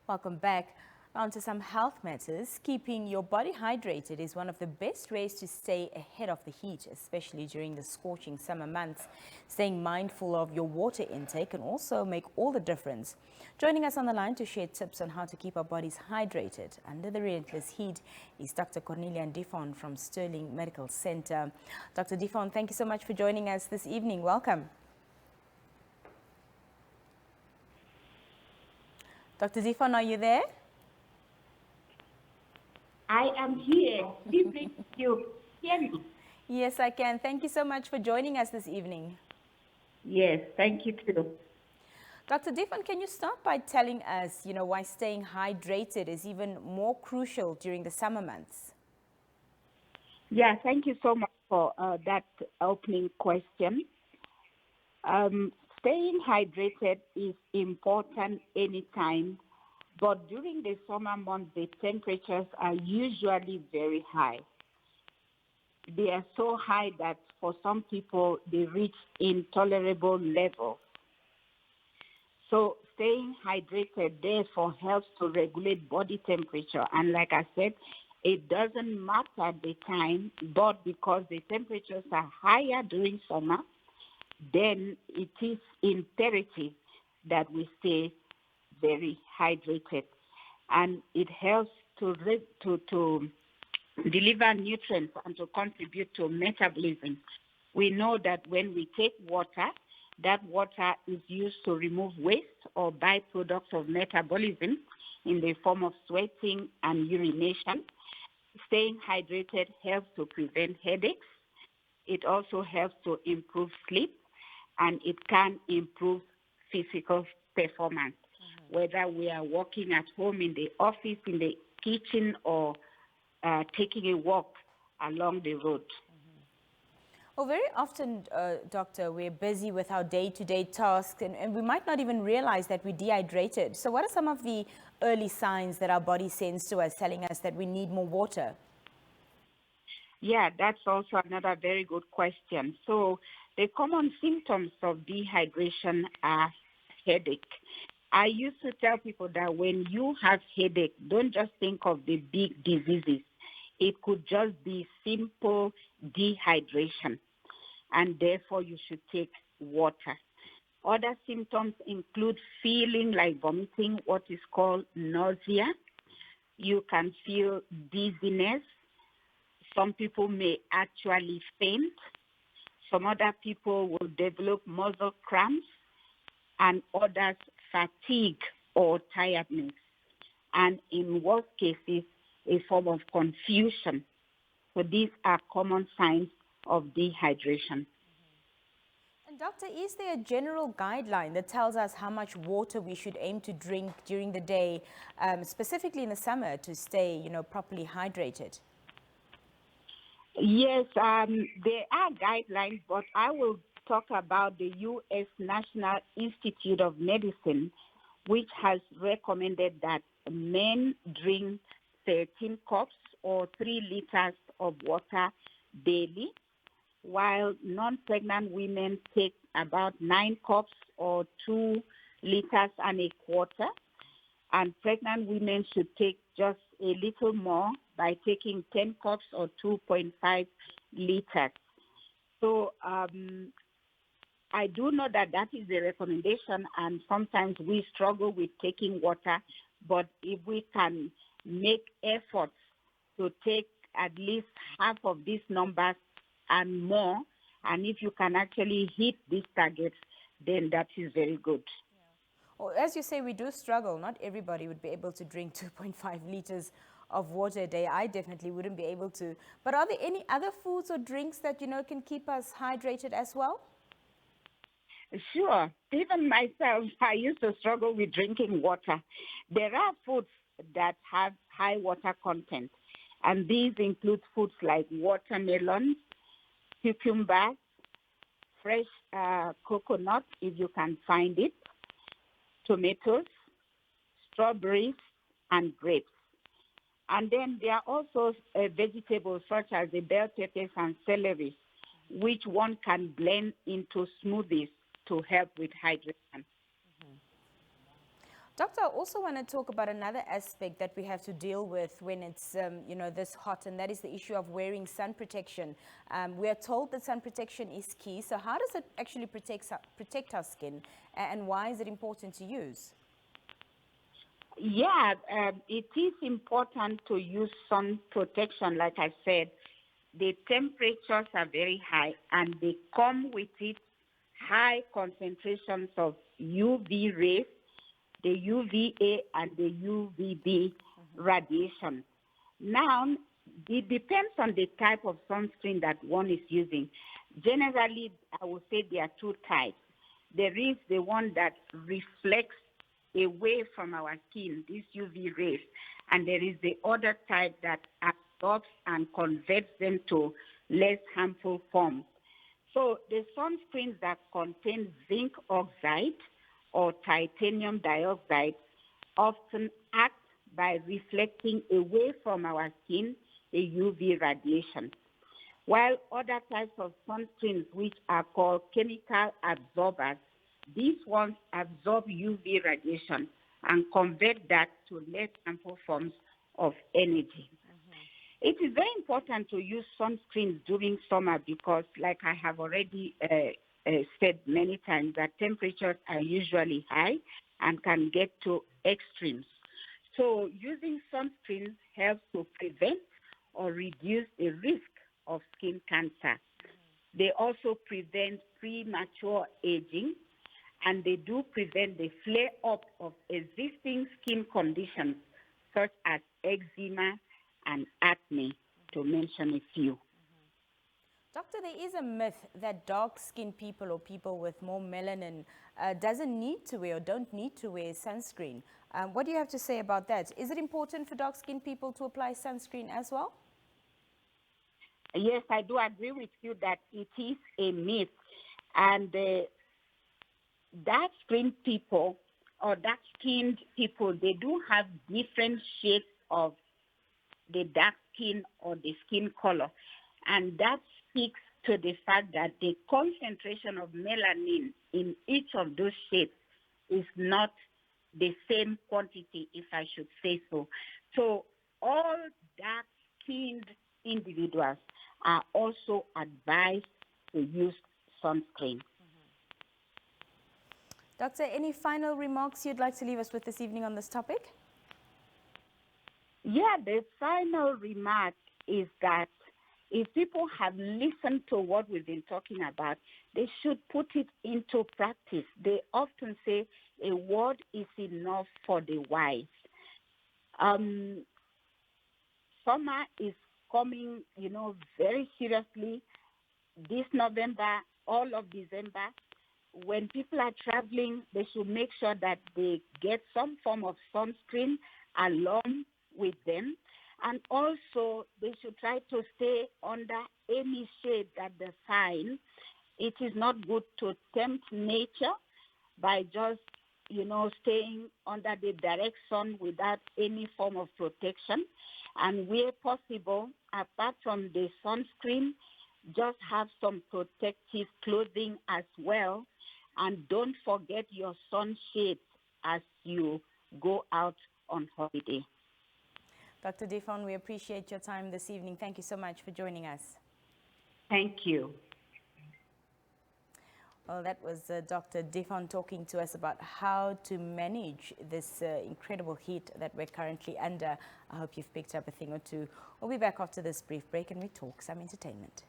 Welcome back. On to some health matters. Keeping your body hydrated is one of the best ways to stay ahead of the heat, especially during the scorching summer months. Staying mindful of your water intake can also make all the difference. Joining us on the line to share tips on how to keep our bodies hydrated under the relentless heat is Dr. Cornelia Ndifon from Stirling Medical Center. Dr. Ndifon, thank you so much for joining us this evening. Welcome. Dr. Ndifon, are you there? I am here. Evening, you hear me? Yes, I can. Thank you so much for joining us this evening. Yes, thank you too. Dr. Ndifon, can you start by telling us, why staying hydrated is even more crucial during the summer months? Yeah, thank you so much for that opening question. Staying hydrated is important anytime, but during the summer months, the temperatures are usually very high. They are so high that for some people, they reach intolerable levels. So staying hydrated, therefore, helps to regulate body temperature. And like I said, it doesn't matter the time, but because the temperatures are higher during summer, then it is imperative that we stay very hydrated. And it helps to deliver nutrients and to contribute to metabolism. We know that when we take water, that water is used to remove waste or byproducts of metabolism in the form of sweating and urination. Staying hydrated helps to prevent headaches. It also helps to improve sleep, and it can improve physical performance, whether we are working at home, in the office, in the kitchen, or taking a walk along the road. Well, very often, Doctor, we're busy with our day-to-day tasks, and we might not even realize that we're dehydrated. So what are some of the early signs that our body sends to us, telling us that we need more water? Yeah, that's also another very good question. So the common symptoms of dehydration are headache. I used to tell people that when you have headache, don't just think of the big diseases. It could just be simple dehydration, and therefore you should take water. Other symptoms include feeling like vomiting, what is called nausea. You can feel dizziness. Some people may actually faint. Some other people will develop muscle cramps, and others fatigue or tiredness. And in worst cases, a form of confusion. So these are common signs of dehydration. And Doctor, is there a general guideline that tells us how much water we should aim to drink during the day, specifically in the summer, to stay, properly hydrated? Yes, there are guidelines, but I will talk about the U.S. National Institute of Medicine, which has recommended that men drink 13 cups or 3 liters of water daily, while non-pregnant women take about 9 cups or 2 liters and a quarter, and pregnant women should take just a little more by taking 10 cups or 2.5 liters. So I do know that that is the recommendation, and sometimes we struggle with taking water, but if we can make efforts to take at least half of these numbers and more, and if you can actually hit these targets, then that is very good. Well, as you say, we do struggle. Not everybody would be able to drink 2.5 liters of water a day. I definitely wouldn't be able to. But are there any other foods or drinks that, can keep us hydrated as well? Sure. Even myself, I used to struggle with drinking water. There are foods that have high water content, and these include foods like watermelon, cucumbers, fresh coconut, if you can find it, tomatoes, strawberries, and grapes. And then there are also vegetables such as the bell peppers and celery, which one can blend into smoothies to help with hydration. Doctor, I also want to talk about another aspect that we have to deal with when it's, this hot, and that is the issue of wearing sun protection. We are told that sun protection is key. So how does it actually protect our skin, and why is it important to use? Yeah, it is important to use sun protection. Like I said, the temperatures are very high, and they come with it high concentrations of UV rays, the UVA and the UVB radiation. Now, it depends on the type of sunscreen that one is using. Generally, I would say there are two types. There is the one that reflects away from our skin, these UV rays, and there is the other type that absorbs and converts them to less harmful forms. So the sunscreens that contain zinc oxide or titanium dioxide often act by reflecting away from our skin the UV radiation, while other types of sunscreens, which are called chemical absorbers, these ones absorb UV radiation and convert that to less harmful forms of energy. It is very important to use sunscreens during summer because, like I have already said many times, that temperatures are usually high and can get to extremes. So using sunscreens helps to prevent or reduce the risk of skin cancer. They also prevent premature aging, and they do prevent the flare-up of existing skin conditions such as eczema and acne, to mention a few. Doctor, there is a myth that dark-skinned people or people with more melanin doesn't need to wear or don't need to wear sunscreen. What do you have to say about that? Is it important for dark-skinned people to apply sunscreen as well? Yes, I do agree with you that it is a myth. And dark-skinned people or dark-skinned people, they do have different shades of the dark skin or the skin color. And that speaks to the fact that the concentration of melanin in each of those shades is not the same quantity, if I should say so. So all dark-skinned individuals are also advised to use sunscreen. Doctor, any final remarks you'd like to leave us with this evening on this topic? Yeah, the final remark is that if people have listened to what we've been talking about, they should put it into practice. They often say a word is enough for the wise. Summer is coming, very seriously this November, all of December. When people are traveling, they should make sure that they get some form of sunscreen along with them. And also, they should try to stay under any shade that they find. It is not good to tempt nature by just, staying under the direct sun without any form of protection. And where possible, apart from the sunscreen, just have some protective clothing as well. And don't forget your sunshades as you go out on holiday. Dr. Ndifon, we appreciate your time this evening. Thank you so much for joining us. Thank you. Well, that was Dr. Ndifon talking to us about how to manage this incredible heat that we're currently under. I hope you've picked up a thing or two. We'll be back after this brief break and we talk some entertainment.